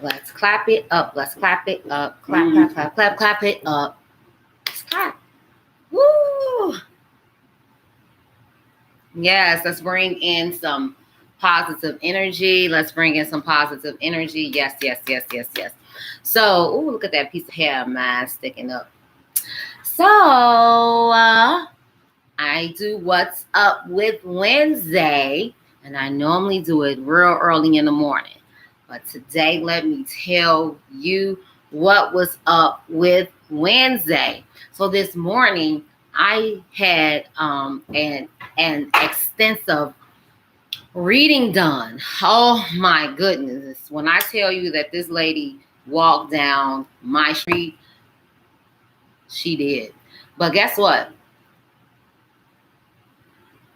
Let's clap it up. Let's clap it up. Clap, clap, clap, clap, clap it up. Let's clap. Woo! Yes, let's bring in some positive energy. Let's bring in some positive energy. Yes, yes, yes, yes, yes. So, ooh, look at that piece of hair of mine sticking up. So, I do What's Up with Wednesday, and I normally do it real early in the morning. But today, let me tell you what was up with Wednesday. So this morning, I had an extensive reading done. Oh my goodness. When I tell you that this lady walked down my street, she did. But guess what?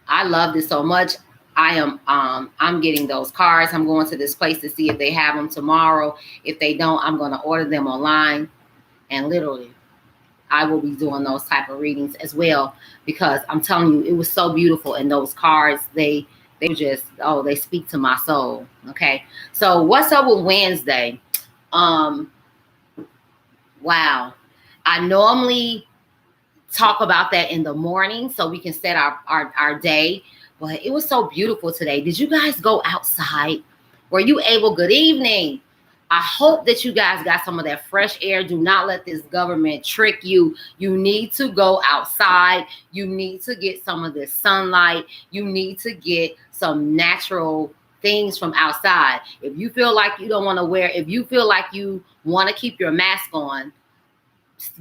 I loved it so much. I'm getting those cards. I'm going to this place to see if they have them tomorrow. If they don't, I'm going to order them online. And literally, I will be doing those type of readings as well, because I'm telling you, it was so beautiful. And those cards, they just, they speak to my soul. Okay. So what's up with Wednesday? Wow. I normally talk about that in the morning so we can set our day. But it was so beautiful today. Did you guys go outside? Were you able? Good evening. I hope that you guys got some of that fresh air. Do not let this government trick you. You need to go outside. You need to get some of this sunlight. You need to get some natural things from outside. If you feel like you don't want to if you feel like you want to keep your mask on,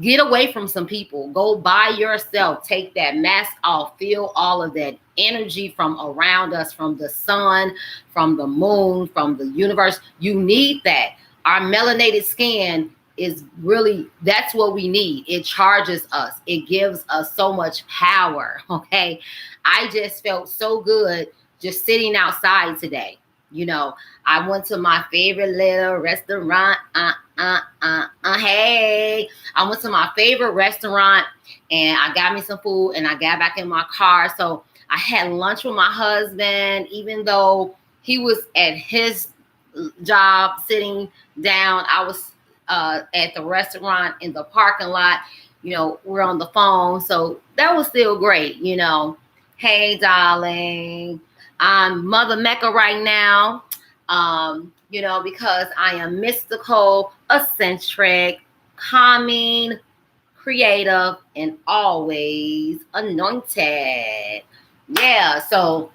get away from some people. Go by yourself. Take that mask off. Feel all of that energy from around us, from the sun, from the moon, from the universe. You need that. Our melanated skin is really, that's what we need. It charges us. It gives us so much power. Okay. I just felt so good just sitting outside today. You know, I went to my favorite little restaurant. Hey, I went to my favorite restaurant and I got me some food and I got back in my car. So I had lunch with my husband, even though he was at his job sitting down. I was at the restaurant in the parking lot. You know, we're on the phone. So that was still great. You know, hey, darling. I'm Mother Mecca right now, you know, because I am mystical, eccentric, calming, creative, and always anointed. Yeah, so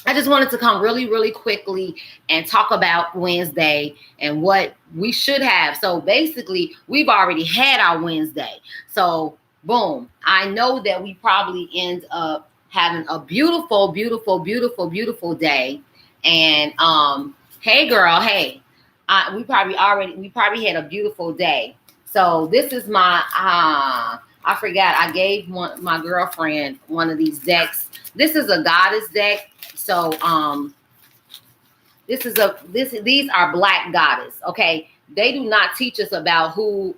I just wanted to come really, really quickly and talk about Wednesday and what we should have. So basically, we've already had our Wednesday. So boom, I know that we probably end up having a beautiful, beautiful, beautiful, beautiful day. And hey girl, hey, we probably had a beautiful day. So this is my I forgot, I gave my girlfriend one of these decks. This is a goddess deck. So these are black goddess. Okay, they do not teach us about who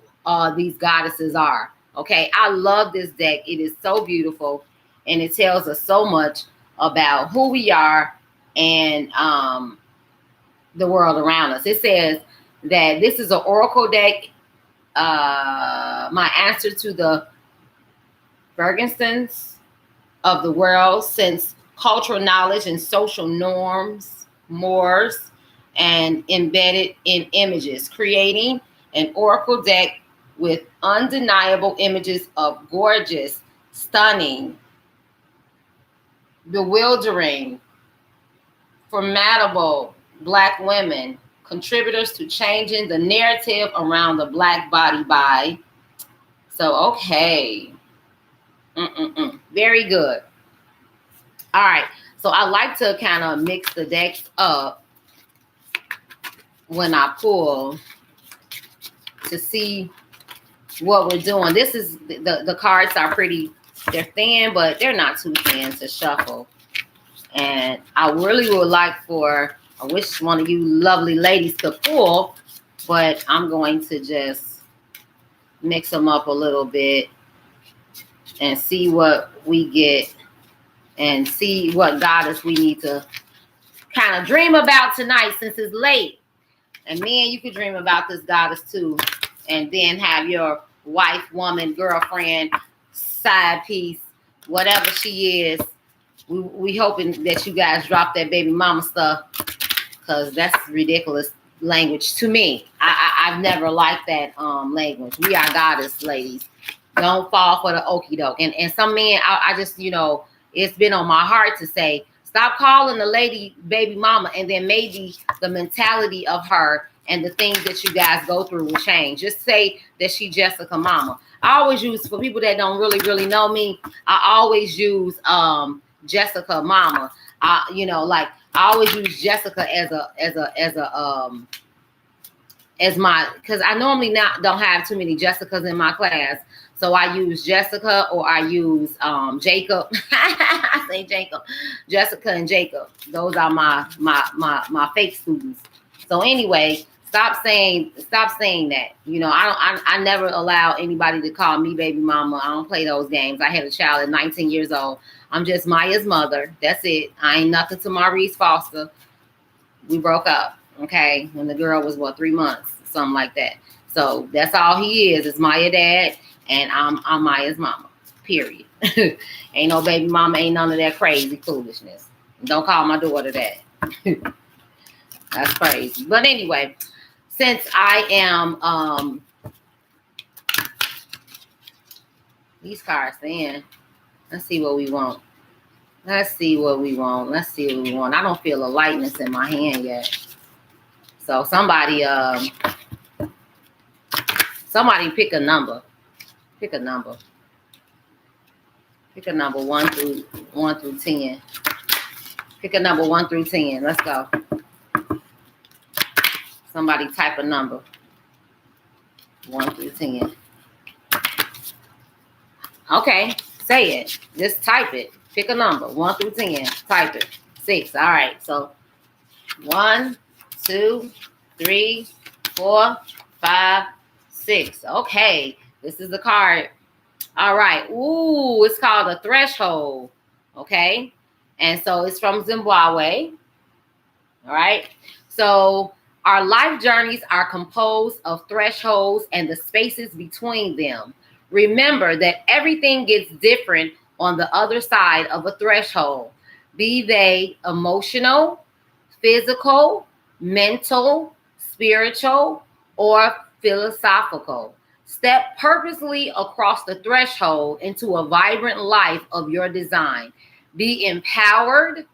these goddesses are. Okay, I love this deck. It is so beautiful. And it tells us so much about who we are and the world around us. It says that this is an oracle deck. My answer to the Bergenstons of the world, since cultural knowledge and social norms, mores, and embedded in images, creating an oracle deck with undeniable images of gorgeous, stunning, bewildering, formidable Black women, contributors to changing the narrative around the Black body by. So, okay. Very good. All right. So I like to kind of mix the decks up when I pull to see what we're doing. This is the cards are pretty. They're thin, but they're not too thin to shuffle. And I really would like I wish one of you lovely ladies could pull, but I'm going to just mix them up a little bit and see what we get and see what goddess we need to kind of dream about tonight since it's late. And men, you could dream about this goddess too. And then have your wife, woman, girlfriend, side piece, whatever she is. We hoping that you guys drop that baby mama stuff, because that's ridiculous language to me. I've never liked that language. We are goddess, ladies. Don't fall for the okie doke. And some men, I just, it's been on my heart to say, stop calling the lady baby mama, and then maybe the mentality of her and the things that you guys go through will change. Just say that she Jessica mama. I always use, for people that don't really know me, I always use Jessica mama. I always use Jessica as my, because I normally don't have too many Jessicas in my class. So I use Jessica, or I use Jacob. I say Jacob, Jessica and Jacob. Those are my fake students. So anyway, stop saying that. I never allow anybody to call me baby mama. I don't play those games. I had a child at 19 years old. I'm just Maya's mother. That's it. I ain't nothing to Maurice Foster. We broke up, okay, when the girl was 3 months, something like that. So that's all he is Maya dad, and I'm Maya's mama. Period. Ain't no baby mama, ain't none of that crazy foolishness. Don't call my daughter that. That's crazy. But anyway, since I am these cards in, let's see what we want. I don't feel a lightness in my hand yet. So somebody pick a number. Pick a number 1 through 10. Pick a number 1 through 10. Let's go. Somebody type a number 1 through 10. Okay, say it. Just type it. Pick a number 1 through 10. Type it. 6. All right. So 1, 2, 3, 4, 5, 6. Okay. This is the card. All right. Ooh, it's called a threshold. Okay. And so it's from Zimbabwe. All right. So our life journeys are composed of thresholds and the spaces between them. Remember that everything gets different on the other side of a threshold, be they emotional, physical, mental, spiritual, or philosophical. Step purposely across the threshold into a vibrant life of your design. Be empowered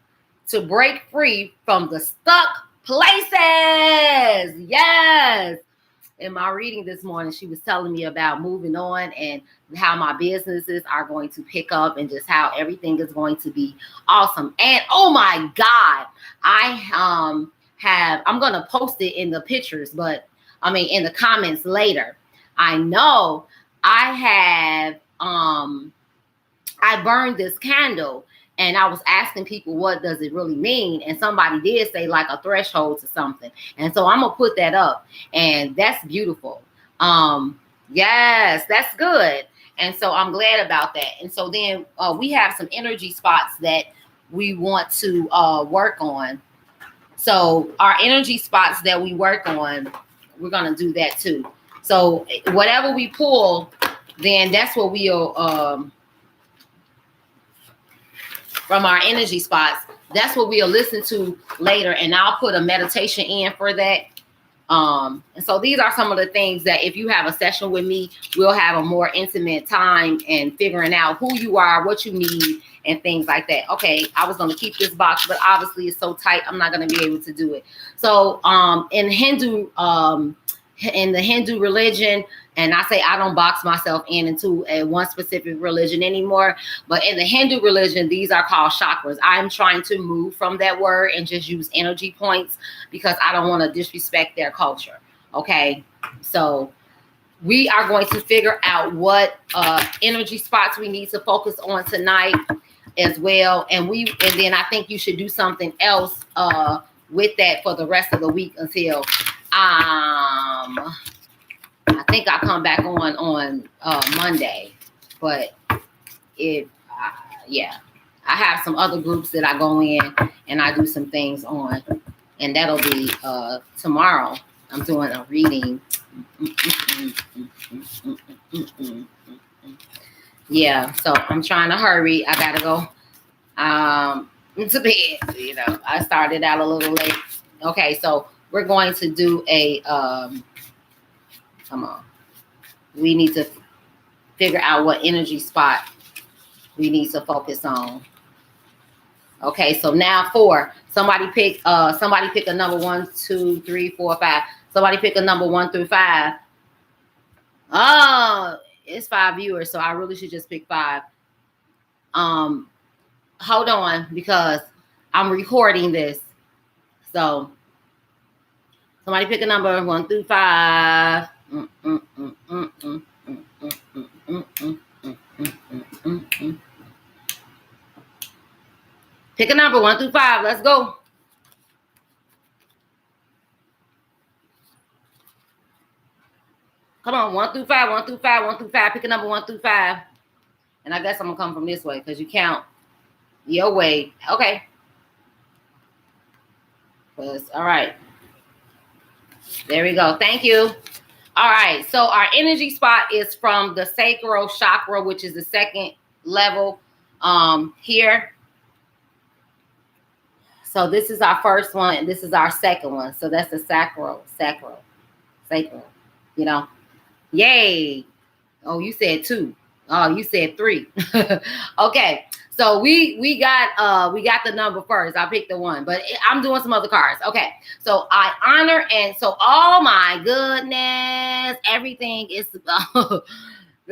to break free from the stuck places. Yes. In my reading this morning, she was telling me about moving on and how my businesses are going to pick up and just how everything is going to be awesome. And oh my God, I'm going to post it in the pictures, but in the comments later. I know I burned this candle. And I was asking people, what does it really mean? And somebody did say like a threshold to something. And so I'm going to put that up. And that's beautiful. Yes, that's good. And so I'm glad about that. And so then we have some energy spots that we want to work on. So our energy spots that we work on, we're going to do that too. So whatever we pull, then that's what we'll... from our energy spots, that's what we'll listen to later, and I'll put a meditation in for that. And so these are some of the things that if you have a session with me, we'll have a more intimate time and figuring out who you are, what you need, and things like that. Okay, I was going to keep this box, but obviously it's so tight, I'm not going to be able to do it. So in the Hindu religion, and I say I don't box myself into one specific religion anymore, but in the Hindu religion, these are called chakras. I'm trying to move from that word and just use energy points because I don't want to disrespect their culture. Okay, so we are going to figure out what energy spots we need to focus on tonight as well, and then I think you should do something else with that for the rest of the week until I think I'll come back on Monday, but I have some other groups that I go in and I do some things on, and that'll be tomorrow. I'm doing a reading. Yeah, so I'm trying to hurry. I gotta go to bed. You know, I started out a little late. Okay, so we're going to do a come on. We need to figure out what energy spot we need to focus on. Okay, so now 4. Somebody pick a number 1, 2, 3, 4, 5. Somebody pick a number 1 through 5. Oh, it's 5 viewers, so I really should just pick 5. Hold on, because I'm recording this. So somebody pick a number 1 through 5. Pick a number 1 through 5. Let's go. Come on, 1 through 5, 1 through 5, 1 through 5. Pick a number 1 through 5. And I guess I'm gonna come from this way because you count your way. Okay. All right. There we go. Thank you. All right. So our energy spot is from the sacral chakra, which is the 2nd level here. So this is our first one, and this is our second one. So that's the sacral. You know. Yay. Oh, you said 2. Oh, you said 3. Okay. So we got the number first. I picked the 1, but I'm doing some other cards. Okay. So I honor, and so oh my goodness, everything is the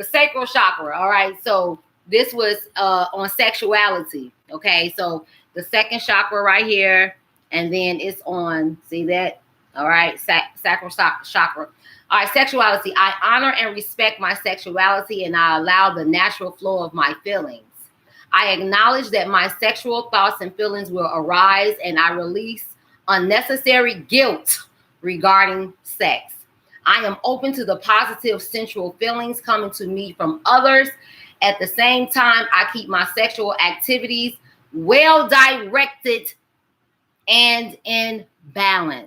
sacral chakra. All right. So this was on sexuality. Okay. So the 2nd chakra right here, and then it's on, see that? All right. Sacral chakra. All right, sexuality. I honor and respect my sexuality, and I allow the natural flow of my feelings. I acknowledge that my sexual thoughts and feelings will arise, and I release unnecessary guilt regarding sex. I am open to the positive sensual feelings coming to me from others. At the same time, I keep my sexual activities well directed and in balance.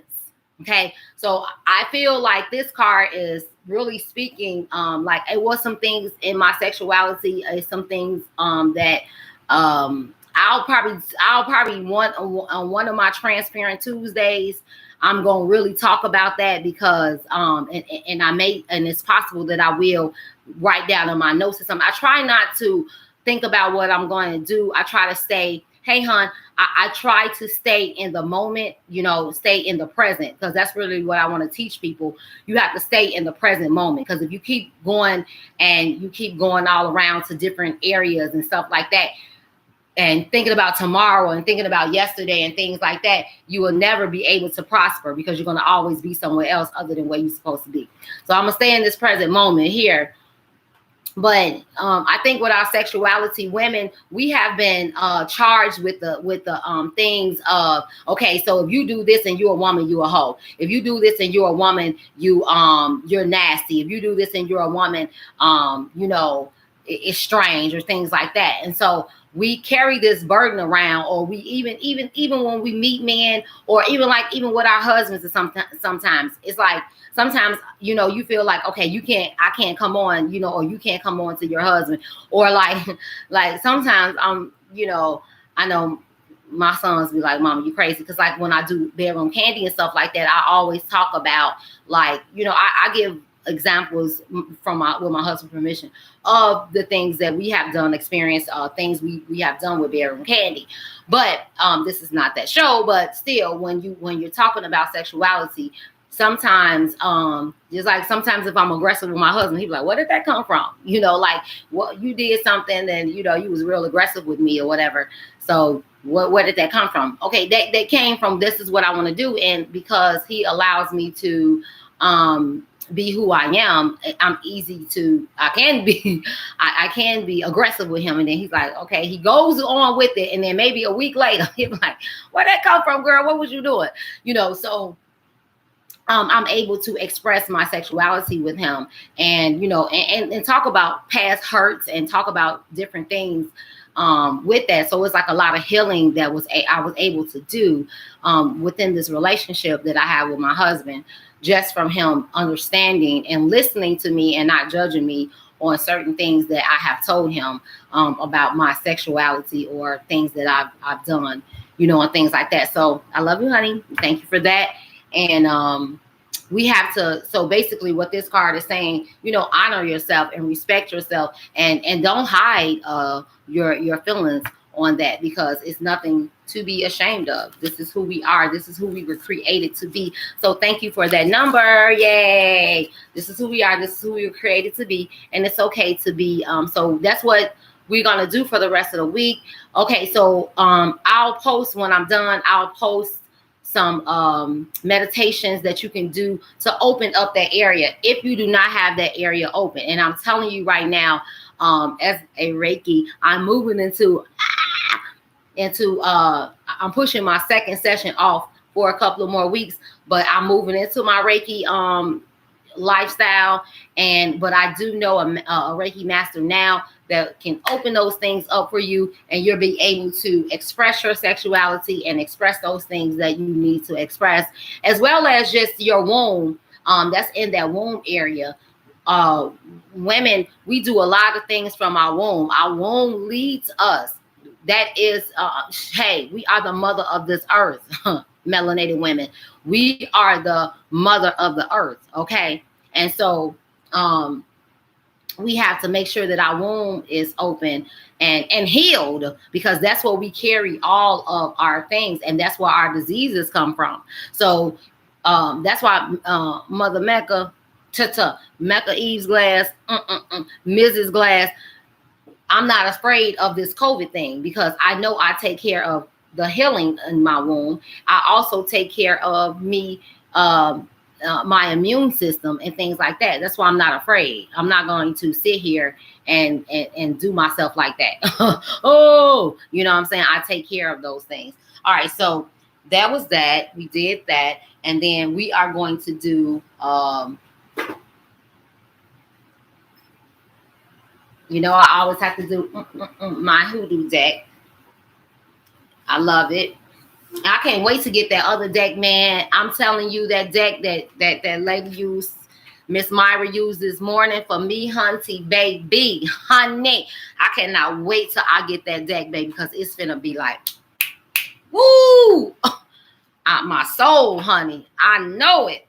Okay, so I feel like this card is really speaking, like it was some things in my sexuality, some things that I'll probably want on one of my Transparent Tuesdays. I'm gonna really talk about that because and it's possible that I will write down in my notes or something. I try not to think about what I'm going to do. I try to stay. Hey, hon, I try to stay in the moment, you know, stay in the present, because that's really what I want to teach people. You have to stay in the present moment, because if you keep going and you keep going all around to different areas and stuff like that, and thinking about tomorrow and thinking about yesterday and things like that, you will never be able to prosper, because you're going to always be somewhere else other than where you're supposed to be. So I'm going to stay in this present moment here. But I think with our sexuality, women, we have been charged with the things of, okay, so if you do this and you're a woman, you're a hoe. If you do this and you're a woman, you're nasty. If you do this and you're a woman, you know, it's strange, or things like that. And so we carry this burden around, or we even when we meet men, or even with our husbands, sometimes it's like, sometimes, you know, you feel like, okay, I can't come on, you know, or you can't come on to your husband, or like sometimes you know, I know my sons be like, Mama, you crazy. Because like when I do bedroom candy and stuff like that, I always talk about, like, you know, I give examples from with my husband's permission of the things that we have done, experienced, things we have done with bedroom candy. But this is not that show, but still, when you're talking about sexuality, sometimes just like sometimes if I'm aggressive with my husband, he'd be like, where did that come from? You know, like, what, you did something and, you know, you was real aggressive with me or whatever. So where did that come from? Okay, that came from, this is what I want to do. And because he allows me to be who I am, I can be aggressive with him. And then he's like, okay, he goes on with it. And then maybe a week later, he's like, where'd that come from, girl? What was you doing? You know, so I'm able to express my sexuality with him, and, you know, and talk about past hurts, and talk about different things with that. So it's like a lot of healing that I was able to do within this relationship that I have with my husband, just from him understanding and listening to me and not judging me on certain things that I have told him about my sexuality or things that I've done, you know, and things like that. So I love you, honey. Thank you for that. And we have to, so basically what this card is saying, you know, honor yourself and respect yourself, and don't hide your feelings on that, because it's nothing to be ashamed of. This is who we are. This is who we were created to be. So thank you for that number. Yay. This is who we are. This is who we were created to be. And it's okay to be. So that's what we're going to do for the rest of the week. Okay. So I'll post when I'm done. I'll post some meditations that you can do to open up that area if you do not have that area open. And I'm telling you right now, as a Reiki, I'm moving into I'm pushing my second session off for a couple of more weeks, but I'm moving into my Reiki lifestyle. But I do know a Reiki master now that can open those things up for you, and you'll be able to express your sexuality and express those things that you need to express, as well as just your womb. That's in that womb area. Women, we do a lot of things from our womb. Our womb leads us. That is, hey, we are the mother of this earth. Melanated women, we are the mother of the earth. Okay. And so, we have to make sure that our womb is open and healed, because that's where we carry all of our things, and that's where our diseases come from. So that's why Mother Mecca, Mecca Eve's glass, Mrs. Glass, I'm not afraid of this COVID thing, because I know I take care of the healing in my womb. I also take care of me, my immune system and things like that. That's why I'm not afraid. I'm not going to sit here and do myself like that. Oh, you know what I'm saying? I take care of those things. All right. So that was that. We did that. And then we are going to do, you know, I always have to do my hoodoo deck. I love it. I can't wait to get that other deck, man. I'm telling you, that deck that lady used, Miss Myra used this morning for me, hunty baby, honey. I cannot wait till I get that deck, baby, because it's finna be like, woo, my soul, honey. I know it.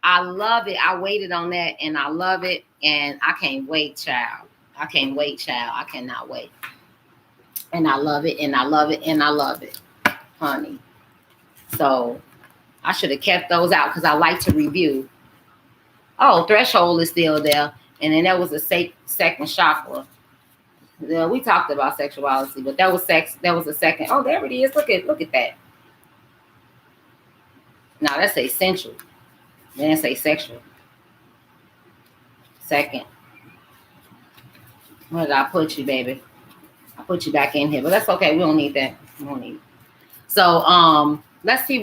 I love it. I waited on that, and I love it, and I can't wait, child. I can't wait, child. I cannot wait. And I love it, and I love it, and I love it, honey. So I should have kept those out, because I like to review. Oh, threshold is still there. And then that was a second chakra. Yeah, we talked about sexuality, but that was sex. That was a second. Oh, there it is. Look at that. Now that's a sensual. Then it's a sexual. Second. Where did I put you, baby? I put you back in here, but that's okay. We don't need that. We don't need it. So let's see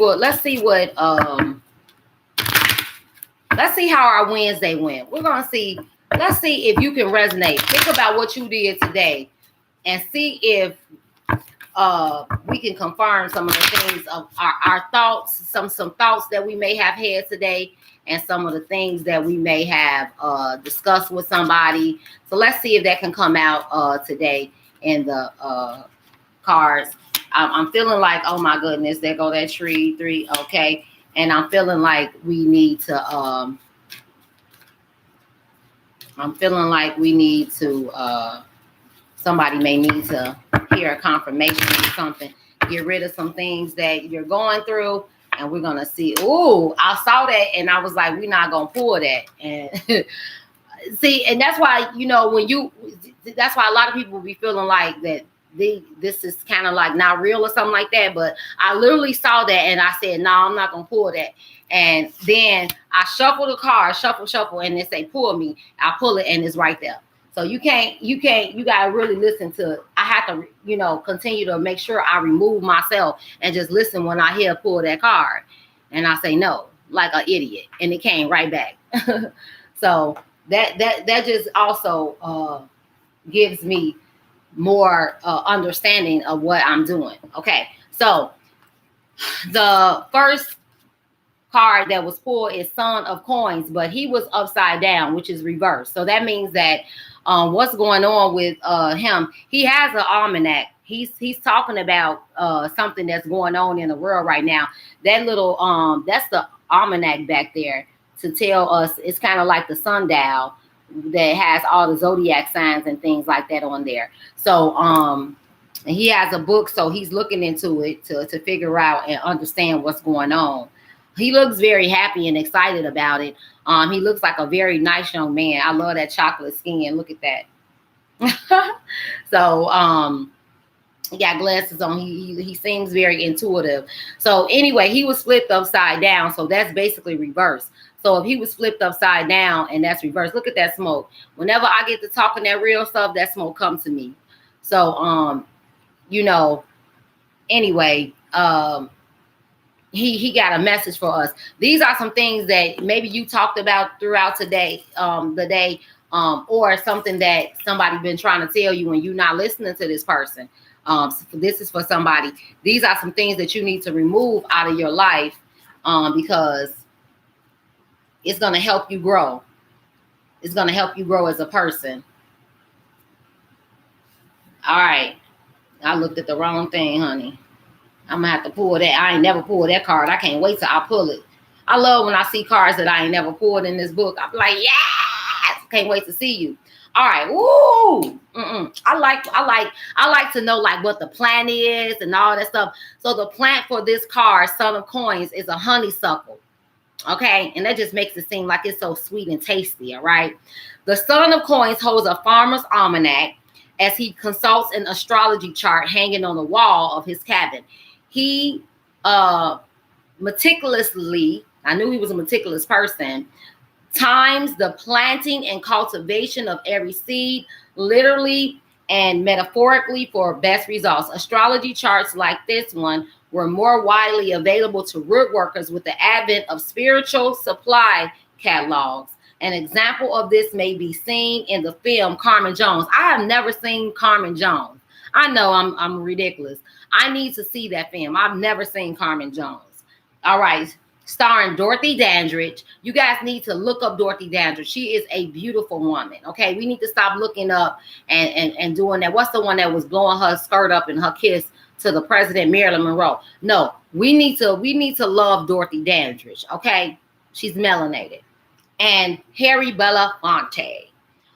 how our Wednesday went. We're gonna see. Let's see if you can resonate. Think about what you did today, and see if we can confirm some of the things of our thoughts, some thoughts that we may have had today, and some of the things that we may have discussed with somebody. So let's see if that can come out today in the cards. I'm feeling like, oh my goodness, there go that tree, 3, okay. And I'm feeling like we need to, somebody may need to hear a confirmation or something. Get rid of some things that you're going through, and we're going to see. Ooh, I saw that, and I was like, we're not going to pull that. And see, and that's why, you know, that's why a lot of people will be feeling like that this is kind of like not real or something like that. But I literally saw that, and I said, no, I'm not going to pull that. And then I shuffle the card, shuffle, and they say, pull me. I pull it, and it's right there. So you got to really listen to it. I have to, you know, continue to make sure I remove myself and just listen when I hear pull that card. And I say no, like an idiot. And it came right back. So that just also gives me more understanding of what I'm doing. Okay, so the first card that was pulled is Son of Coins, but he was upside down, which is reversed. So that means that what's going on with him? He has an almanac. He's talking about something that's going on in the world right now. That little that's the almanac back there to tell us. It's kind of like the sundial that has all the zodiac signs and things like that on there. So and he has a book, so he's looking into it to figure out and understand what's going on. He looks very happy and excited about it. He looks like a very nice young man. I love that chocolate skin. Look at that. So he got glasses on. He seems very intuitive. So anyway, he was flipped upside down. So that's basically reverse. So if he was flipped upside down and that's reverse, look at that smoke. Whenever I get to talking that real stuff, that smoke comes to me. So you know, anyway, he got a message for us. These are some things that maybe you talked about throughout today, the day, or something that somebody been trying to tell you and you not listening to this person. So this is for somebody. These are some things that you need to remove out of your life because it's going to help you grow. It's going to help you grow as a person. All right. I looked at the wrong thing, honey. I'm going to have to pull that. I ain't never pulled that card. I can't wait till I pull it. I love when I see cards that I ain't never pulled in this book. I'm like, yes! Can't wait to see you. All right. Woo! I like to know like what the plant is and all that stuff. So the plant for this card, Son of Coins, is a honeysuckle. Okay, and that just makes it seem like it's so sweet and tasty. All right. The Son of Coins holds a farmer's almanac as he consults an astrology chart hanging on the wall of his cabin. He meticulously, I knew he was a meticulous person, times the planting and cultivation of every seed, literally and metaphorically, for best results. Astrology charts like this one were more widely available to root workers with the advent of spiritual supply catalogs. An example of this may be seen in the film Carmen Jones. I have never seen Carmen Jones. I know I'm ridiculous. I need to see that film. I've never seen Carmen Jones. All right. Starring Dorothy Dandridge. You guys need to look up Dorothy Dandridge. She is a beautiful woman. Okay. We need to stop looking up and doing that. What's the one that was blowing her skirt up in her kiss to the president, Marilyn Monroe? No, we need to love Dorothy Dandridge. Okay. She's melanated. And Harry Belafonte.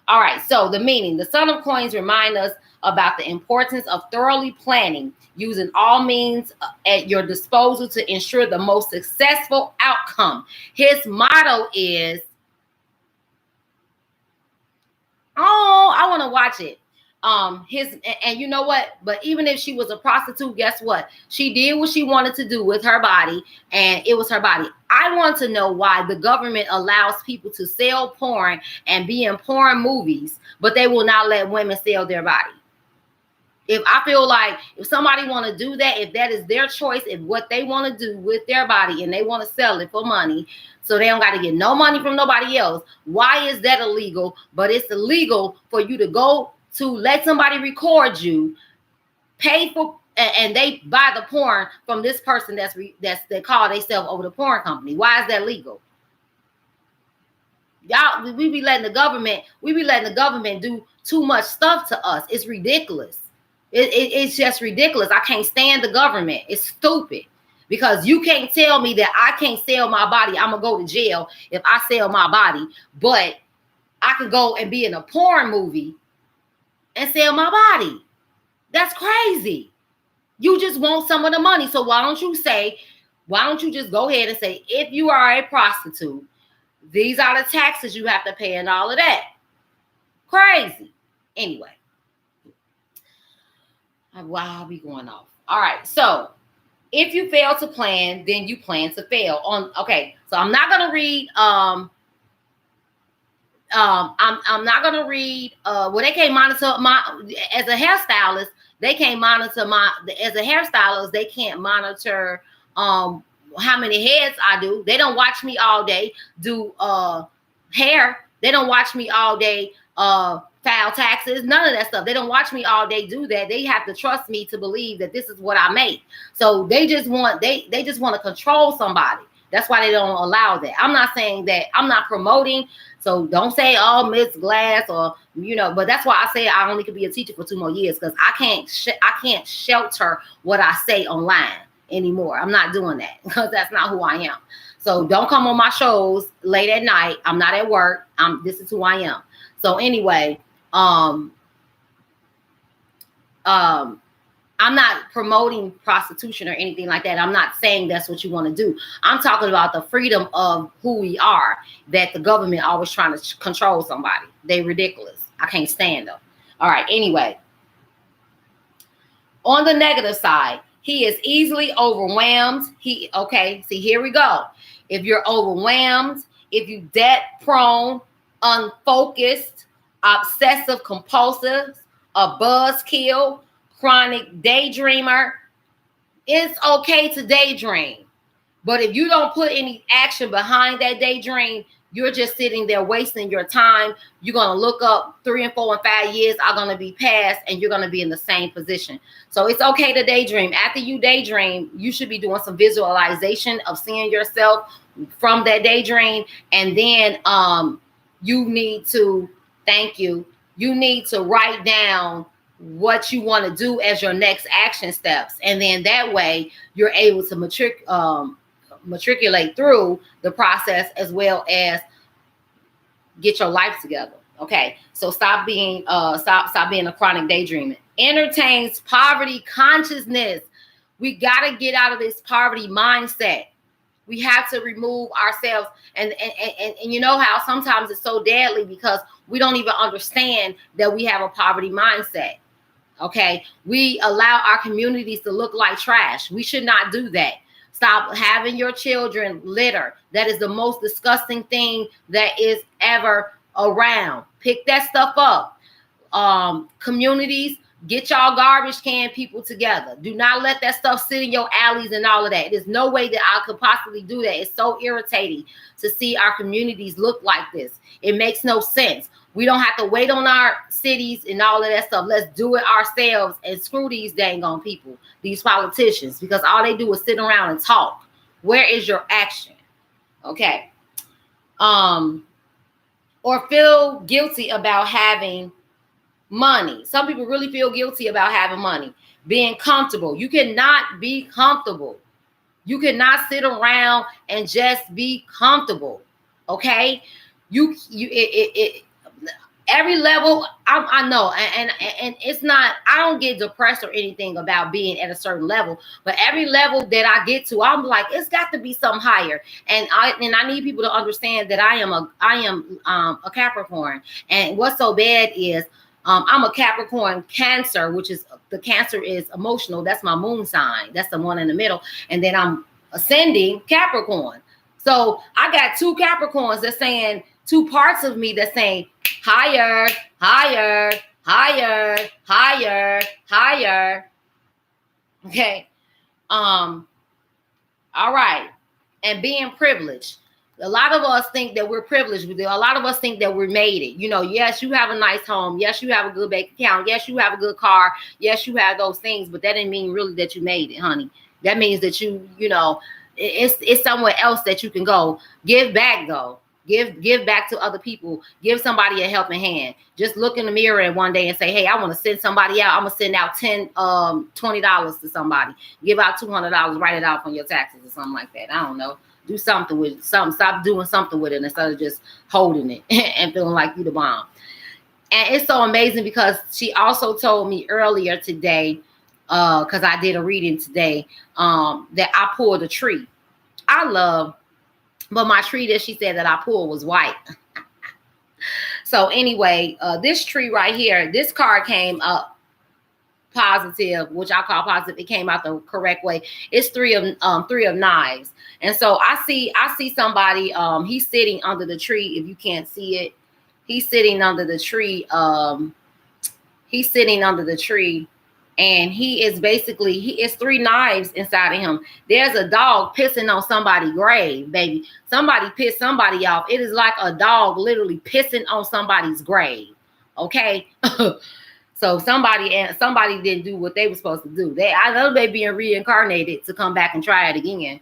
All right. So the meaning, the Son of Coins remind us about the importance of thoroughly planning, using all means at your disposal to ensure the most successful outcome. His motto is, oh, I want to watch it. And you know what? But even if she was a prostitute, guess what? She did what she wanted to do with her body, and it was her body. I want to know why the government allows people to sell porn and be in porn movies, but they will not let women sell their body. If I feel like if somebody want to do that, if that is their choice, if what they want to do with their body and they want to sell it for money, so they don't got to get no money from nobody else, why is that illegal? But it's illegal for you to go to let somebody record you, pay for, and they buy the porn from this person that's they call themselves over the porn company. Why is that legal? Y'all, we be letting the government do too much stuff to us. It's ridiculous. It's just ridiculous. I can't stand the government. It's stupid. Because you can't tell me that I can't sell my body. I'm going to go to jail if I sell my body. But I could go and be in a porn movie and sell my body. That's crazy. You just want some of the money. So why don't you just go ahead and say, if you are a prostitute, these are the taxes you have to pay and all of that. Crazy. Anyway. Wow, I'll be going off. All right. So if you fail to plan, then you plan to fail. Okay. So I'm not gonna read I'm not gonna read well, they can't monitor my as a hairstylist, they can't monitor my as a hairstylist, they can't monitor how many heads I do. They don't watch me all day do hair. They don't watch me all day file taxes, none of that stuff. They don't watch me all day do that. They have to trust me to believe that this is what I make. So they just want to control somebody. That's why they don't allow that. I'm not saying that. I'm not promoting. So don't say, oh, Miss Glass, or, but that's why I say I only could be a teacher for 2 more years, because I can't shelter what I say online anymore. I'm not doing that, because that's not who I am. So don't come on my shows late at night. I'm not at work. This is who I am. So anyway, I'm not promoting prostitution or anything like that. I'm not saying that's what you want to do. I'm talking about the freedom of who we are, that the government always trying to control somebody. They ridiculous. I can't stand them. All right. Anyway, on the negative side, he is easily overwhelmed. See, here we go. If you're overwhelmed, if you debt prone, unfocused, obsessive compulsive, a buzzkill, chronic daydreamer, it's okay to daydream. But if you don't put any action behind that daydream, you're just sitting there wasting your time. You're going to look up 3 and 4 and 5 years are going to be past, and you're going to be in the same position. So it's okay to daydream. After you daydream, you should be doing some visualization of seeing yourself from that daydream. And then you need to write down what you want to do as your next action steps. And then that way you're able to matriculate through the process, as well as get your life together. Okay. So stop being a chronic daydreamer. Entertains poverty consciousness. We got to get out of this poverty mindset. We have to remove ourselves. And you know how sometimes it's so deadly, because we don't even understand that we have a poverty mindset. Okay. We allow our communities to look like trash. We should not do that. Stop having your children litter. That is the most disgusting thing that is ever around. Pick that stuff up. Communities, get y'all garbage can people together. Do not let that stuff sit in your alleys and all of that. There's no way that I could possibly do that. It's so irritating to see our communities look like this. It makes no sense. We don't have to wait on our cities and all of that stuff. Let's do it ourselves, and screw these dang on people, these politicians, because all they do is sit around and talk. Where is your action? Okay. Or feel guilty about having money. Some people really feel guilty about having money. Being comfortable. You cannot be comfortable. You cannot sit around and just be comfortable. Okay. Every level, I know, and it's not, I don't get depressed or anything about being at a certain level, but every level that I get to, I'm like, it's got to be something higher. And I need people to understand that I am a Capricorn. And what's so bad is I'm a Capricorn Cancer, which is, the Cancer is emotional. That's my moon sign. That's the one in the middle. And then I'm ascending Capricorn. So I got 2 Capricorns that's saying, 2 parts of me that's saying higher, higher, higher, higher, higher. Okay. All right. And being privileged. A lot of us think that we're privileged. A lot of us think that we made it. Yes, you have a nice home. Yes, you have a good bank account. Yes, you have a good car. Yes, you have those things, but that didn't mean really that you made it, honey. That means that it's somewhere else that you can go. Give back, though. Give back to other people. Give somebody a helping hand. Just look in the mirror and one day and say, hey, I want to send somebody out. I'm going to send out $20 to somebody. Give out $200. Write it out on your taxes or something like that. I don't know. Do something with it. Stop doing something with it instead of just holding it and feeling like you the bomb. And it's so amazing, because she also told me earlier today, because I did a reading today, that I pulled a tree. But my tree that she said that I pulled was white. So anyway, this tree right here, this card came up positive, which I call positive. It came out the correct way. It's 3 of knives. And so I see somebody, he's sitting under the tree. If you can't see it, he's sitting under the tree. And he is 3 knives inside of him. There's a dog pissing on somebody's grave, baby. Somebody pissed somebody off. It is like a dog literally pissing on somebody's grave. Okay. So somebody didn't do what they were supposed to do. I know they being reincarnated to come back and try it again.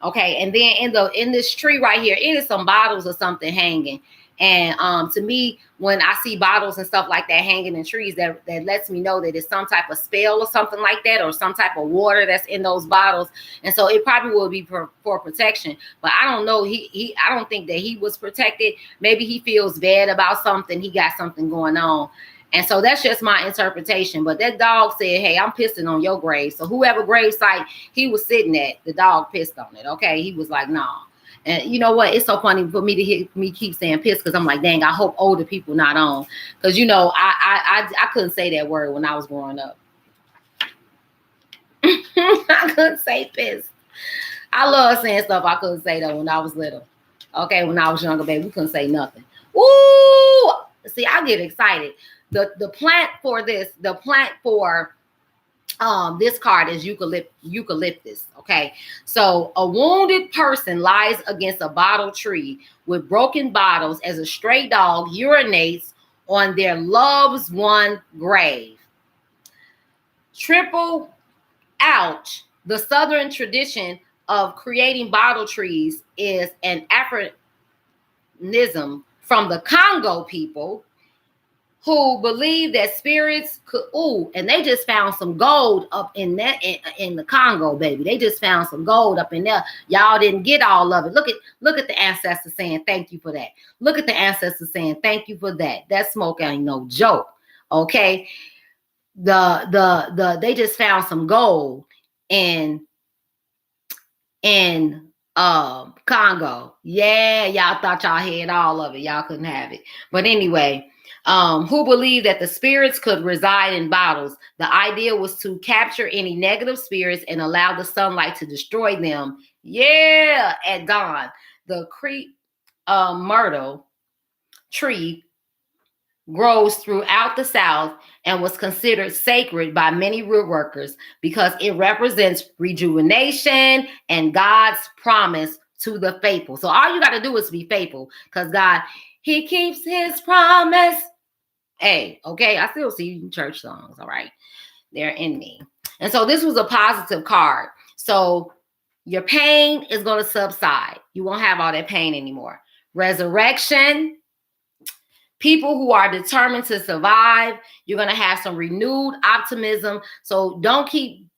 Okay, and then in this tree right here, it is some bottles or something hanging. And to me, when I see bottles and stuff like that hanging in trees, that lets me know that it's some type of spell or something like that, or some type of water that's in those bottles. And so it probably will be for protection. But I don't know. I don't think that he was protected. Maybe he feels bad about something. He got something going on. And so that's just my interpretation. But that dog said, hey, I'm pissing on your grave. So whoever gravesite he was sitting at, the dog pissed on it. Okay. He was like, nah. And you know what? It's so funny for me to hear me keep saying piss, because I'm like, dang, I hope older people not on. Because, you know, I couldn't say that word when I was growing up. I couldn't say piss. I love saying stuff I couldn't say, though, when I was little. Okay. When I was younger, baby, we couldn't say nothing. Woo! See, I get excited. The plant for this card is eucalyptus. Okay, so a wounded person lies against a bottle tree with broken bottles as a stray dog urinates on their loved one grave. Triple ouch. The southern tradition of creating bottle trees is an Africanism from the Congo people, who believe that spirits could, and they just found some gold up in that in the Congo, baby. They just found some gold up in there. Y'all didn't get all of it. Look at the ancestors saying thank you for that. Look at the ancestors saying thank you for that. That smoke ain't no joke. Okay. They just found some gold in Congo. Yeah, y'all thought y'all had all of it. Y'all couldn't have it. But anyway, who believed that the spirits could reside in bottles. The idea was to capture any negative spirits and allow the sunlight to destroy them. Yeah, at dawn. The crepe myrtle tree grows throughout the South and was considered sacred by many root workers because it represents rejuvenation and God's promise to the faithful. So all you got to do is be faithful, because God, he keeps his promise. Hey, okay, I still see church songs, all right? They're in me. And so this was a positive card. So your pain is going to subside. You won't have all that pain anymore. Resurrection. People who are determined to survive. You're going to have some renewed optimism. So don't be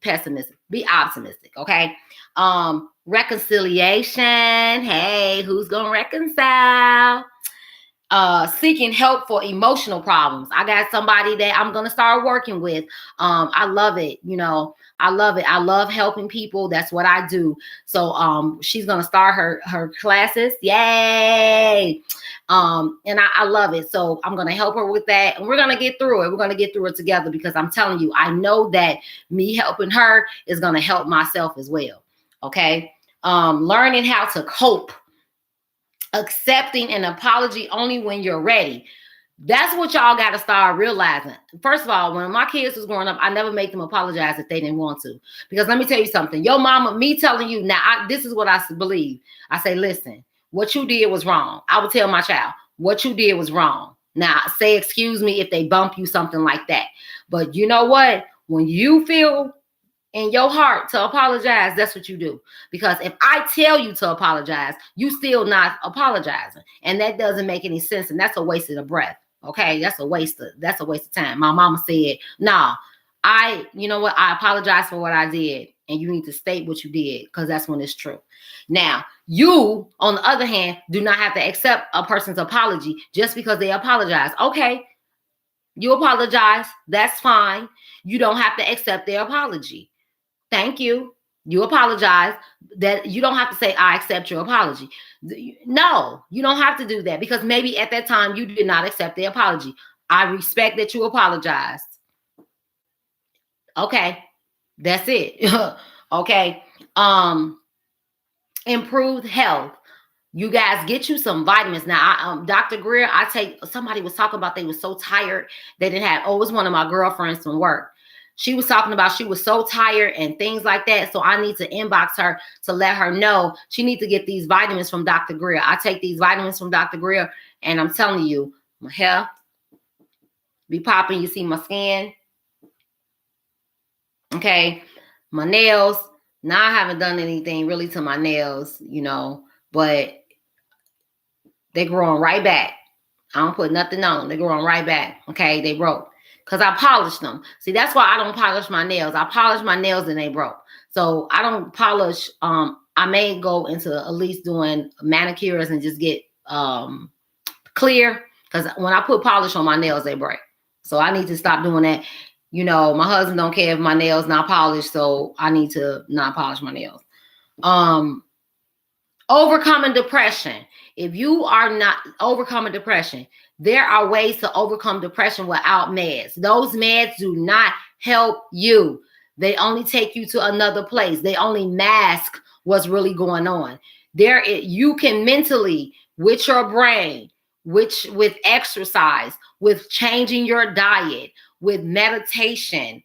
pessimistic. Be optimistic, okay? Reconciliation. Hey, who's going to reconcile? Seeking help for emotional problems. I got somebody that I'm going to start working with. I love it. You know, I love it. I love helping people. That's what I do. So she's going to start her classes. Yay. And I love it. So I'm going to help her with that. And we're going to get through it. We're going to get through it together, because I'm telling you, I know that me helping her is going to help myself as well. Okay. Learning how to cope. Accepting an apology only when you're ready. That's what y'all got to start realizing. First of all, when my kids was growing up, I never made them apologize if they didn't want to. Because let me tell you something. Your mama, me telling you now, this is what I believe. I say, listen, what you did was wrong. I would tell my child, what you did was wrong. Now, say excuse me if they bump you, something like that. But you know what? When you feel in your heart to apologize, that's what you do. Because if I tell you to apologize, you still not apologizing. And that doesn't make any sense. And that's a waste of the breath. Okay. That's a waste of time. My mama said, nah, you know what? I apologize for what I did. And you need to state what you did, because that's when it's true. Now, you, on the other hand, do not have to accept a person's apology just because they apologize. Okay. You apologize. That's fine. You don't have to accept their apology. Thank you. You apologize. That you don't have to say, I accept your apology. No, you don't have to do that, because maybe at that time you did not accept the apology. I respect that you apologized. Okay. That's it. Okay. Improved health. You guys get you some vitamins. Now, Dr. Greer, somebody was talking about they were so tired. They didn't have, it was one of my girlfriends from work. She was talking about she was so tired and things like that. So I need to inbox her to let her know she needs to get these vitamins from Dr. Greer. I take these vitamins from Dr. Greer, and I'm telling you, my hair, be popping. You see my skin. Okay. My nails. Now I haven't done anything really to my nails, you know, but they're growing right back. I don't put nothing on them. They're growing right back. Okay. They broke. Because I polished them. See, that's why I don't polish my nails. I polish my nails and they broke. So I don't polish. I may go into at least doing manicures and just get clear. Because when I put polish on my nails, they break. So I need to stop doing that. You know, my husband don't care if my nails not polished, so I need to not polish my nails. Overcoming depression. If you are not overcoming depression, there are ways to overcome depression without meds. Those meds do not help you. They only take you to another place. They only mask what's really going on. You can mentally, with your brain, with exercise, with changing your diet, with meditation,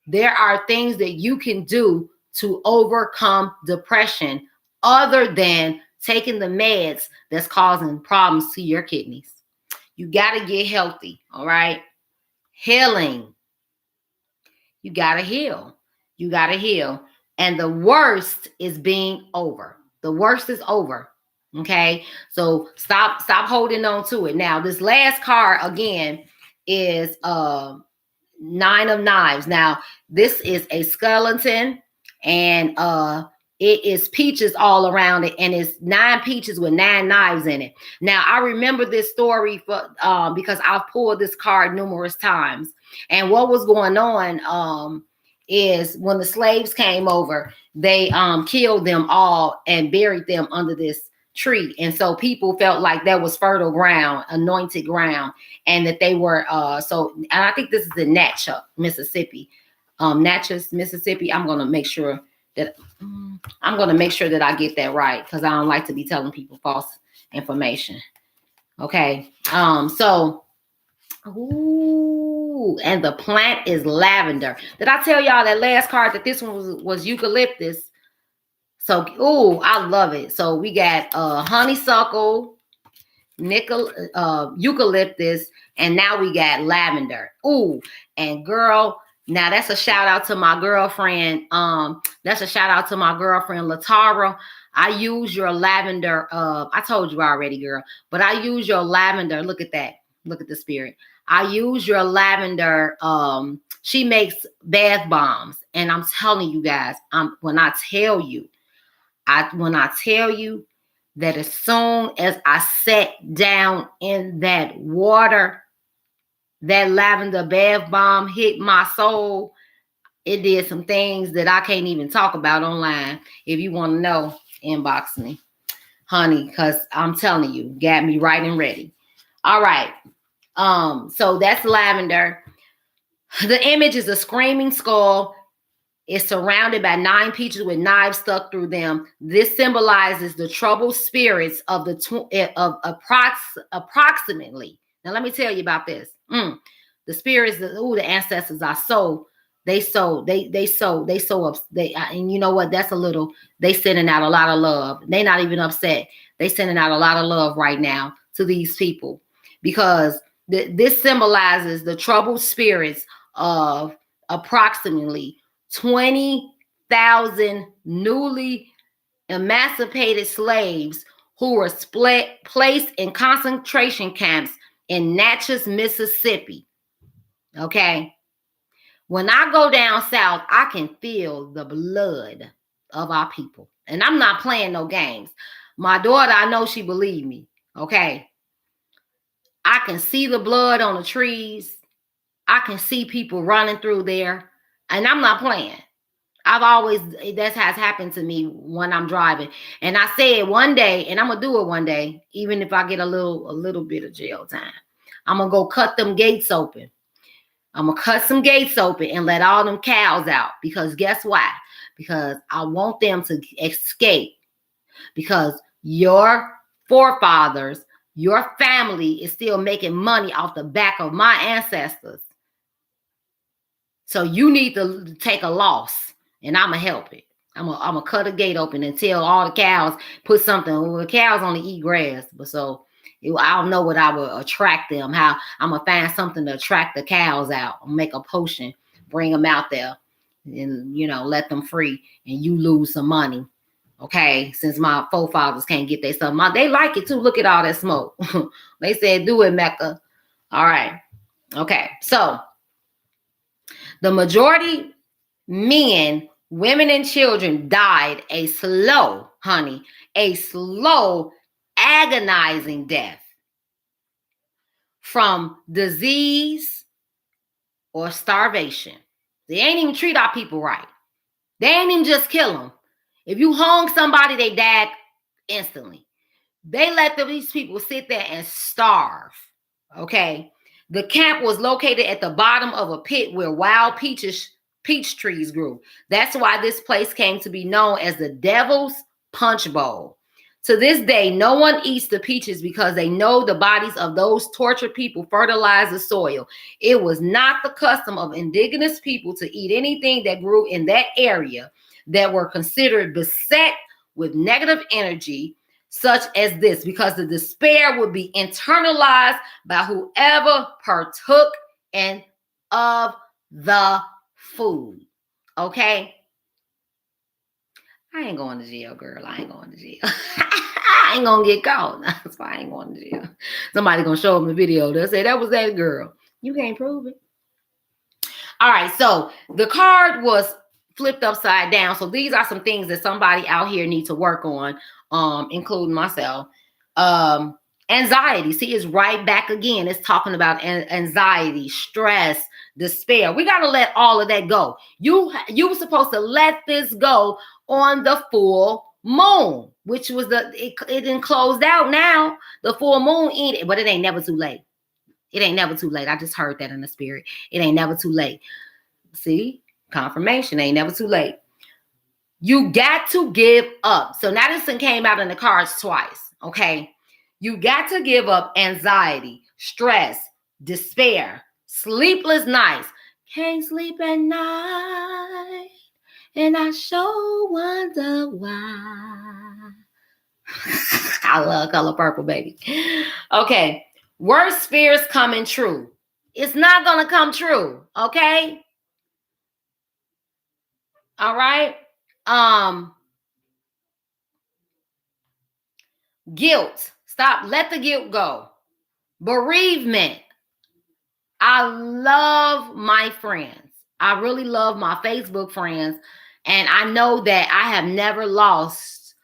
there are things that you can do to overcome depression other than taking the meds that's causing problems to your kidneys. You got to get healthy, all right? Healing. You got to heal. You got to heal. And the worst is being over. The worst is over. Okay? So stop holding on to it. Now, this last card, again, is 9 of Knives. Now, this is a skeleton, and it is peaches all around it, and it's 9 peaches with 9 knives in it. Now, I remember this story because I've pulled this card numerous times. And what was going on is when the slaves came over, they killed them all and buried them under this tree. And so people felt like that was fertile ground, anointed ground, and that they were and I think this is in Natchez, Mississippi. Natchez, Mississippi. I'm gonna make sure that I get that right, because I don't like to be telling people false information. Okay. And the plant is lavender. Did I tell y'all that last card that this one was eucalyptus? So, I love it. So we got honeysuckle, eucalyptus, and now we got lavender. And girl, now that's a shout out to my girlfriend. That's a shout out to my girlfriend Latara. I use your lavender. I told you already, girl, but I use your lavender. Look at that. Look at the spirit. I use your lavender. She makes bath bombs, and I'm telling you guys, when I tell you that as soon as I sat down in that water, that lavender bath bomb hit my soul. It did some things that I can't even talk about online. If you want to know, inbox me, honey, because I'm telling you, got me right and ready. All right. So that's lavender. The image is a screaming skull. It's surrounded by 9 peaches with knives stuck through them. This symbolizes the troubled spirits of approximately. Now, let me tell you about this. The spirits, the ancestors are and you know what? They sending out a lot of love. They're not even upset. They sending out a lot of love right now to these people, because this symbolizes the troubled spirits of approximately 20,000 newly emancipated slaves who were placed in concentration camps in Natchez, Mississippi. Okay. When I go down south, I can feel the blood of our people. And I'm not playing no games. My daughter, I know she believed me. Okay. I can see the blood on the trees. I can see people running through there. And I'm not playing. That has happened to me when I'm driving. And I said one day, and I'm going to do it one day, even if I get a little bit of jail time, I'm going to go cut them gates open. I'm going to cut some gates open and let all them cows out. Because guess why? Because I want them to escape. Because your forefathers, your family is still making money off the back of my ancestors. So you need to take a loss, and I'm going to help it. I'm going to cut a gate open and tell all the cows, put something. Well, the cows only eat grass. But so I don't know what I would attract them. How I'm gonna find something to attract the cows out. Make a potion, bring them out there, and let them free, and you lose some money. Okay, since my forefathers can't get their stuff, they like it too. Look at all that smoke. They said, "Do it, Mecca." All right. Okay, so the majority men, women, and children died a slow, agonizing death from disease or starvation. They ain't even treat our people right. They ain't even just kill them. If you hung somebody, they died instantly. They let these people sit there and starve. Okay. The camp was located at the bottom of a pit where wild peach trees grew. That's why this place came to be known as the Devil's Punch Bowl. To this day, no one eats the peaches because they know the bodies of those tortured people fertilize the soil. It was not the custom of indigenous people to eat anything that grew in that area that were considered beset with negative energy, such as this, because the despair would be internalized by whoever partook of the food. Okay? I ain't going to jail, girl. I ain't going to jail. I ain't going to get caught. That's why I ain't going to jail. Somebody going to show them the video. They'll say, that was that girl. You can't prove it. All right. So the card was flipped upside down. So these are some things that somebody out here needs to work on, including myself. Anxiety. See, it's right back again. It's talking about anxiety, stress, despair. We got to let all of that go. You were supposed to let this go on the full moon, which was it didn't closed out now. The full moon ended, but it ain't never too late. It ain't never too late. I just heard that in the spirit. It ain't never too late. See, confirmation, ain't never too late. You got to give up. So now this one came out in the cards twice. Okay. You got to give up anxiety, stress, despair, sleepless nights. Can't sleep at night. And I sure wonder why. I love Color Purple, baby. Okay. Worst fears coming true. It's not going to come true. Okay. All right. Guilt. Stop. Let the guilt go. Bereavement. I love my friends. I really love my Facebook friends. And I know that I have never lost,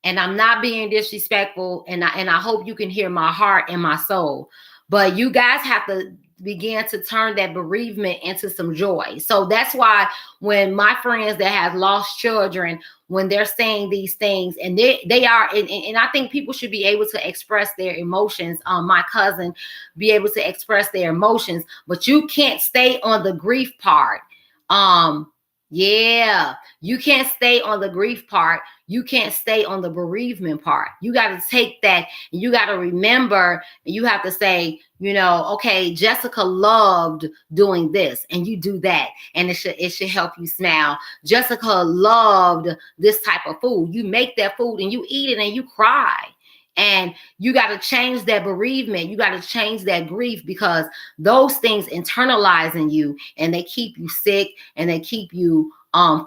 and I'm not being disrespectful. And I hope you can hear my heart and my soul. But you guys have to begin to turn that bereavement into some joy. So that's why when my friends that have lost children, when they're saying these things, and they are, and I think people should be able to express their emotions. My cousin be able to express their emotions, but you can't stay on the grief part. Yeah, you can't stay on the grief part. You can't stay on the bereavement part. You got to take that, and you got to remember, and you have to say, okay, Jessica loved doing this, and you do that, and it should help you smile. Jessica loved this type of food. You make that food and you eat it and you cry. And you got to change that bereavement. You got to change that grief, because those things internalize in you, and they keep you sick, and they keep you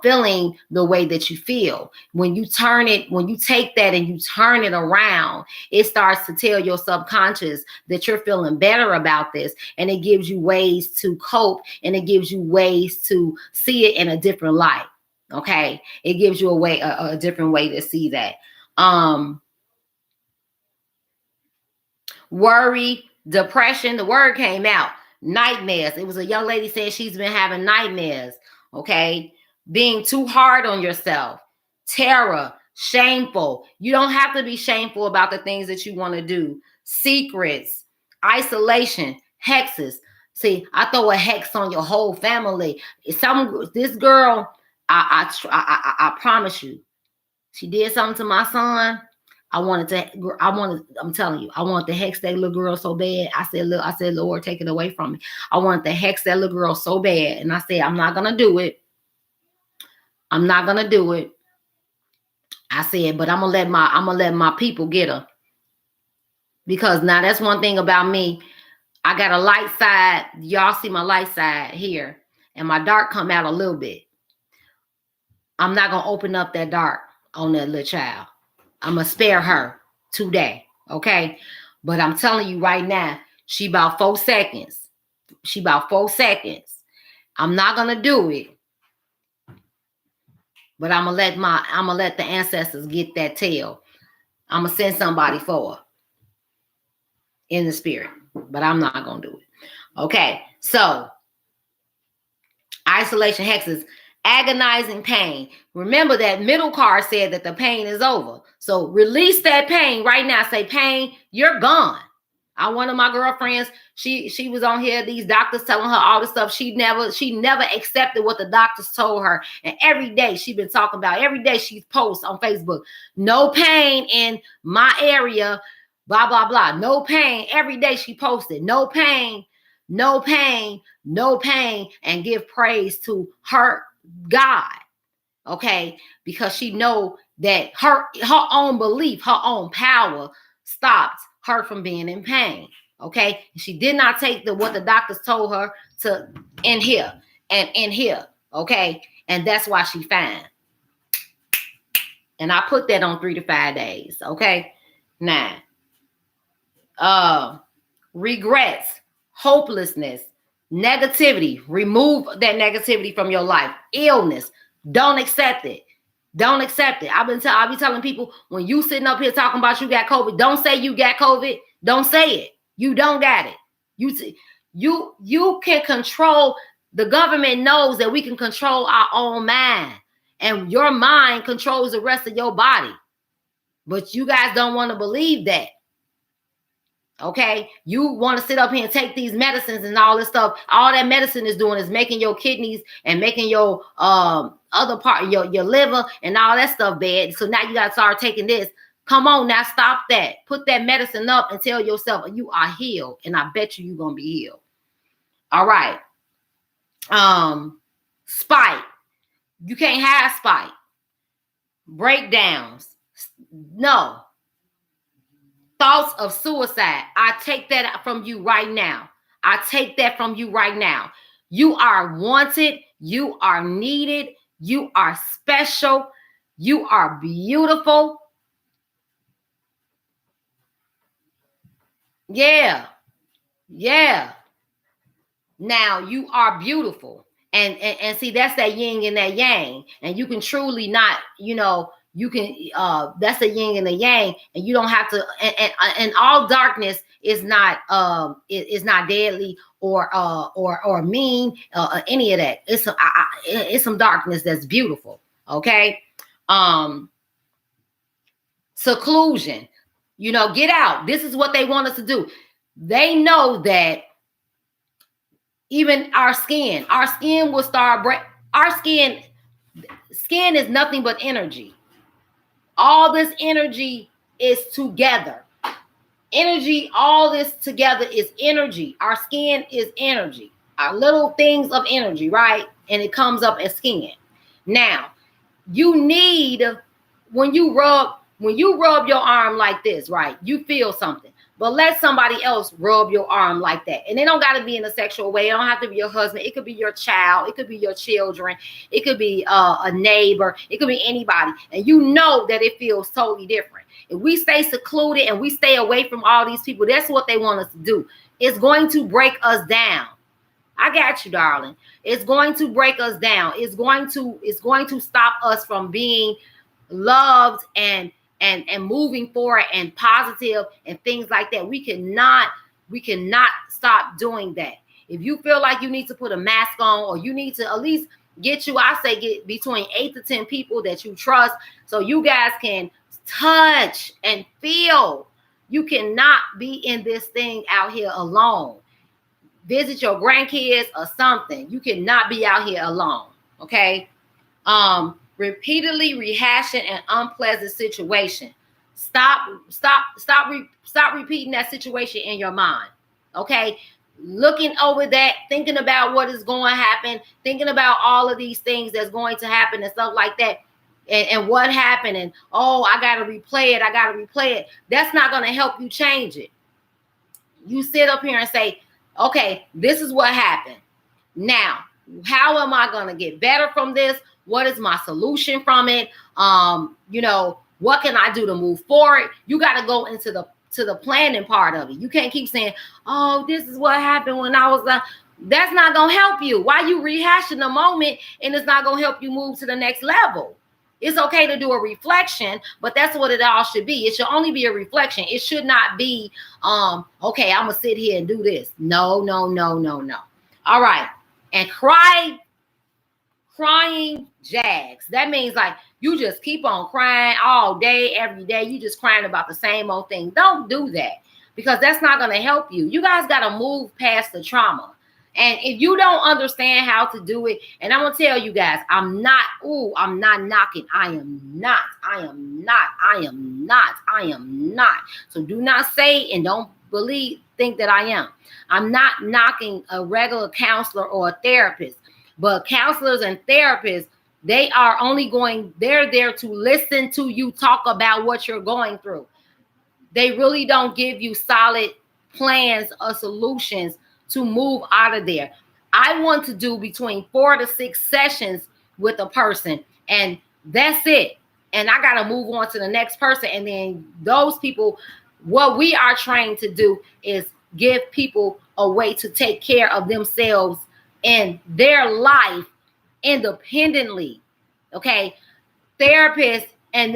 feeling the way that you feel. When you take that and you turn it around, it starts to tell your subconscious that you're feeling better about this, and it gives you ways to cope, and it gives you ways to see it in a different light. Okay, it gives you a different way to see that. Worry, depression, the word came out. Nightmares. It was a young lady saying she's been having nightmares. Okay. Being too hard on yourself. Terror, shameful. You don't have to be shameful about the things that you want to do. Secrets, isolation, hexes. See, I throw a hex on your whole family. This girl, I promise you, she did something to my son. I'm telling you, I want to hex that little girl so bad. I said, Lord, take it away from me. I wanted to hex that little girl so bad. And I said, I'm not going to do it. I'm not going to do it. I said, but I'm going to let my people get her. Because now that's one thing about me. I got a light side. Y'all see my light side here. And my dark come out a little bit. I'm not going to open up that dark on that little child. I'm going to spare her today. Okay? But I'm telling you right now, she about 4 seconds. She about 4 seconds. I'm not going to do it. But I'm going to let the ancestors get that tail. I'm going to send somebody for her in the spirit. But I'm not going to do it. Okay? So, isolation hexes, agonizing pain. Remember that middle card said that the pain is over. So release that pain right now. Say, pain, you're gone. One of my girlfriends, she was on here, these doctors telling her all this stuff. She never accepted what the doctors told her. And every day she been talking about, every day she posts on Facebook, no pain in my area, blah, blah, blah. No pain. Every day she posted, no pain, no pain, no pain, and give praise to her God. Okay? Because she know that her own belief, her own power stopped her from being in pain. Okay? She did not take what the doctors told her to in here and in here. Okay? And that's why she fine. And I put that on 3 to 5 days. Okay? Now, regrets, hopelessness, negativity. Remove that negativity from your life. Illness. Don't accept it. Don't accept it. I'll be telling people, when you sitting up here talking about you got COVID, don't say you got COVID. Don't say it. You don't got it. You can control. The government knows that we can control our own mind, and your mind controls the rest of your body. But you guys don't want to believe that. Okay, you want to sit up here and take these medicines and all this stuff. All that medicine is doing is making your kidneys and making your other part, your liver and all that stuff bad. So now you got to start taking this. Come on now, stop that. Put that medicine up and tell yourself you are healed. And I bet you're going to be healed. All right. Spite. You can't have spite. Breakdowns. No. Thoughts of suicide. I take that from you right now. I take that from you right now. You are wanted. You are needed. You are special. You are beautiful. Yeah. Yeah. Now you are beautiful. And see, that's that yin and that yang. And you can truly not, you can that's the yin and the yang, and you don't have to, and all darkness is not deadly or mean, any of that. It's some darkness that's beautiful. Okay. Seclusion, get out. This is what they want us to do. They know that even our skin will start our skin is nothing but energy. All this energy is together. Energy, all this together is energy. Our skin is energy. Our little things of energy, right? And it comes up as skin. Now, you need, when you rub your arm like this, right? You feel something. But let somebody else rub your arm like that. And it don't got to be in a sexual way. It don't have to be your husband. It could be your child. It could be your children. It could be a neighbor. It could be anybody. And you know that it feels totally different. If we stay secluded and we stay away from all these people, that's what they want us to do. It's going to break us down. I got you, darling. It's going to break us down. It's going to stop us from being loved and moving forward and positive and things like that. We cannot stop doing that. If you feel like you need to put a mask on, or you need to at least get between 8 to 10 people that you trust, so you guys can touch and feel. You cannot be in this thing out here alone. Visit your grandkids or something. You cannot be out here alone. Okay. Repeatedly rehashing an unpleasant situation. Stop repeating that situation in your mind. Okay. Looking over that, thinking about what is going to happen, thinking about all of these things that's going to happen and stuff like that. And what happened, and I gotta replay it. That's not gonna help you change it. You sit up here and say, okay, this is what happened. Now, how am I going to get better from this? What is my solution from it? What can I do to move forward? You got to go into the planning part of it. You can't keep saying, oh, this is what happened when I was that's not going to help you. Why you rehashing the moment, and it's not going to help you move to the next level? It's okay to do a reflection, but that's what it all should be. It should only be a reflection. It should not be, okay, I'm going to sit here and do this. No. All right. And crying jags. That means like you just keep on crying all day, every day. You just crying about the same old thing. Don't do that, because that's not going to help you. You guys got to move past the trauma. And if you don't understand how to do it, and I'm going to tell you guys, I'm not knocking. I am not. So do not say and don't think that I am. I'm not knocking a regular counselor or a therapist, but counselors and therapists, they're there to listen to you talk about what you're going through. They really don't give you solid plans or solutions to move out of there. I want to do between 4 to 6 sessions with a person, and that's it. And I got to move on to the next person. And then those people, what we are trained to do is give people a way to take care of themselves and their life independently. Okay. Therapists, and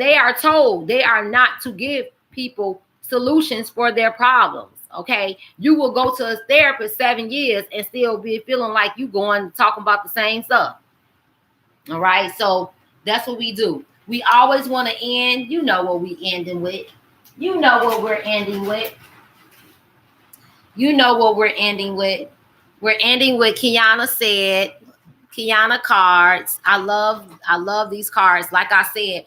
they are told they are not to give people solutions for their problems. Okay, you will go to a therapist 7 years and still be feeling like you going talking about the same stuff. All right, so that's what we do. We always want to end. You know what we ending with. You know what we're ending with. We're ending with Kiana said. Kiana Cards. I love these cards. Like I said,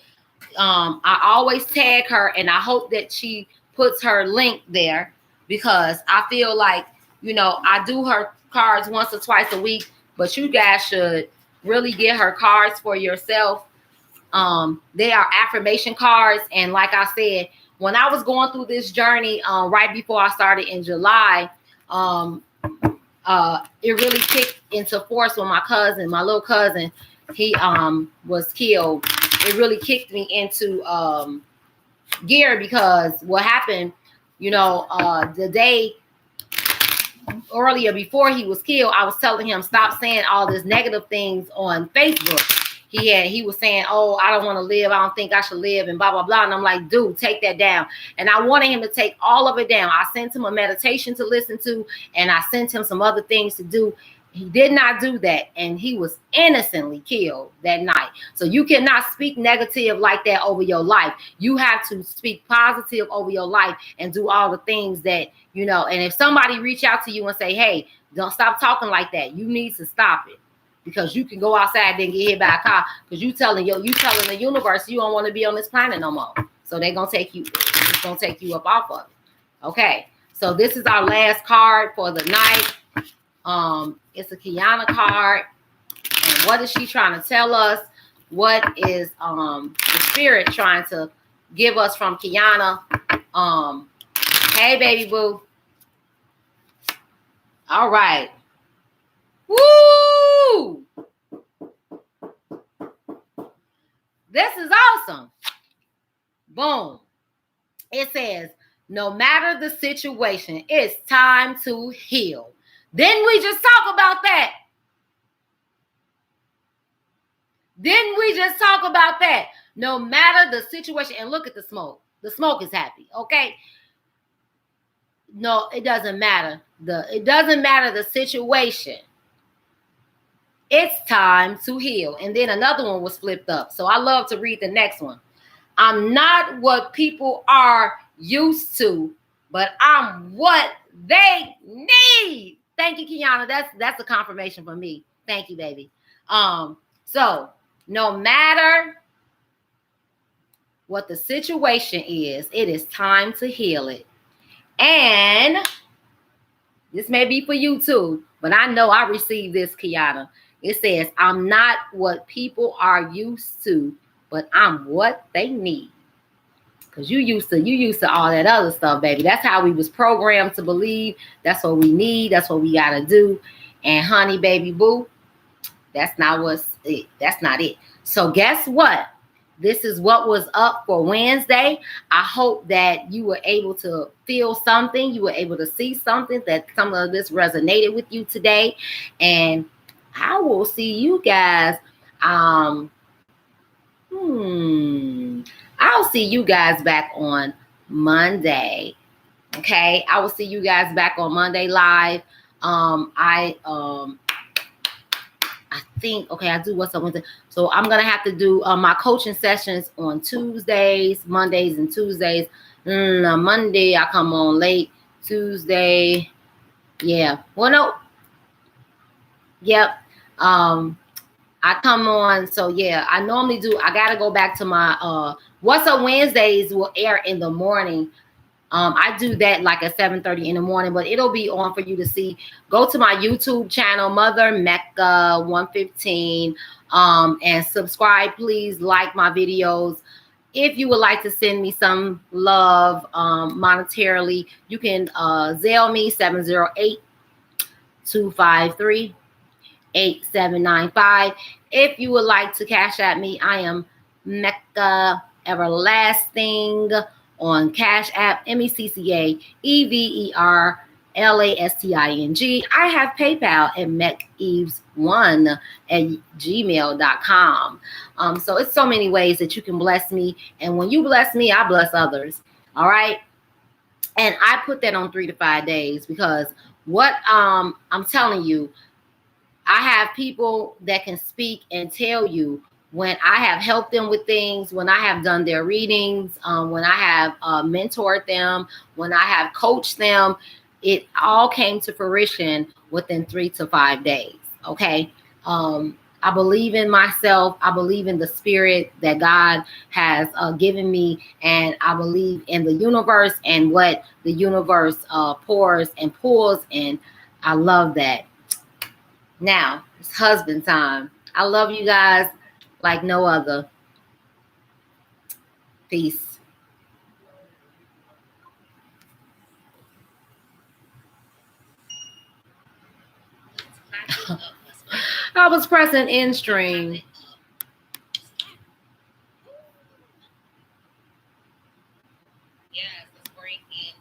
I always tag her, and I hope that she puts her link there, because I feel like, I do her cards once or twice a week, but you guys should really get her cards for yourself. They are affirmation cards. And like I said, when I was going through this journey, right before I started in July, it really kicked into force when my little cousin, he was killed. It really kicked me into gear, because what happened, the day earlier before he was killed, I was telling him, stop saying all this negative things on Facebook. He was saying, oh, I don't want to live. I don't think I should live, and blah, blah, blah. And I'm like, dude, take that down. And I wanted him to take all of it down. I sent him a meditation to listen to, and I sent him some other things to do. He did not do that, and he was innocently killed that night. So you cannot speak negative like that over your life. You have to speak positive over your life and do all the things that, and if somebody reach out to you and say, hey, don't stop talking like that, you need to stop it, because you can go outside and get hit by a car, because you telling the universe you don't want to be on this planet no more. So they're going to take you up off of it. Okay. So this is our last card for the night. It's a Kiana card. And what is she trying to tell us? What is the spirit trying to give us from Kiana? Hey, baby boo. All right. Woo! This is awesome. Boom. It says, no matter the situation, it's time to heal. Didn't we just talk about that? No matter the situation, and look at the smoke. The smoke is happy, okay? No, it doesn't matter. It doesn't matter the situation. It's time to heal. And then another one was flipped up. So I love to read the next one. I'm not what people are used to, but I'm what they need. Thank you, Kiana. That's a confirmation for me. Thank you, baby. So no matter what the situation is, it is time to heal it. And this may be for you too, but I know I received this, Kiana. It says, I'm not what people are used to, but I'm what they need. Because you used to all that other stuff, baby. That's how we was programmed to believe. That's what we need. That's what we gotta do. And honey, baby boo, that's not it. That's not it. So guess what? This is what was up for Wednesday. I hope that you were able to feel something. You were able to see something, that some of this resonated with you today. And I will see you guys. I'll see you guys back on Monday. Okay, I will see you guys back on Monday live. I think, okay, I do what's up Wednesday. So I'm gonna have to do my coaching sessions on Tuesdays, Mondays, and Tuesdays. Monday I come on late. Tuesday, yeah. Well, no. Yep. I come on, so yeah, I normally do. I gotta go back to my What's Up Wednesdays will air in the morning. I do that like at 7:30 in the morning, but it'll be on for you to see. Go to my YouTube channel, Mother Mecca 115, and subscribe. Please like my videos. If you would like to send me some love monetarily, you can Zelle me 708-253-8795. If you would like to cash at me, I am MeccaEverlasting on Cashapp, MeccaEverlasting. I have PayPal at MecEves1@gmail.com. So it's so many ways that you can bless me. And when you bless me, I bless others. All right. And I put that on 3 to 5 days because what I'm telling you, I have people that can speak and tell you when I have helped them with things, when I have done their readings, when I have mentored them, when I have coached them, it all came to fruition within 3 to 5 days. Okay. I believe in myself. I believe in the spirit that God has given me. And I believe in the universe and what the universe pours and pulls. And I love that. Now, it's husband time. I love you guys like no other. Peace. I was pressing end stream. Yes, let's break in.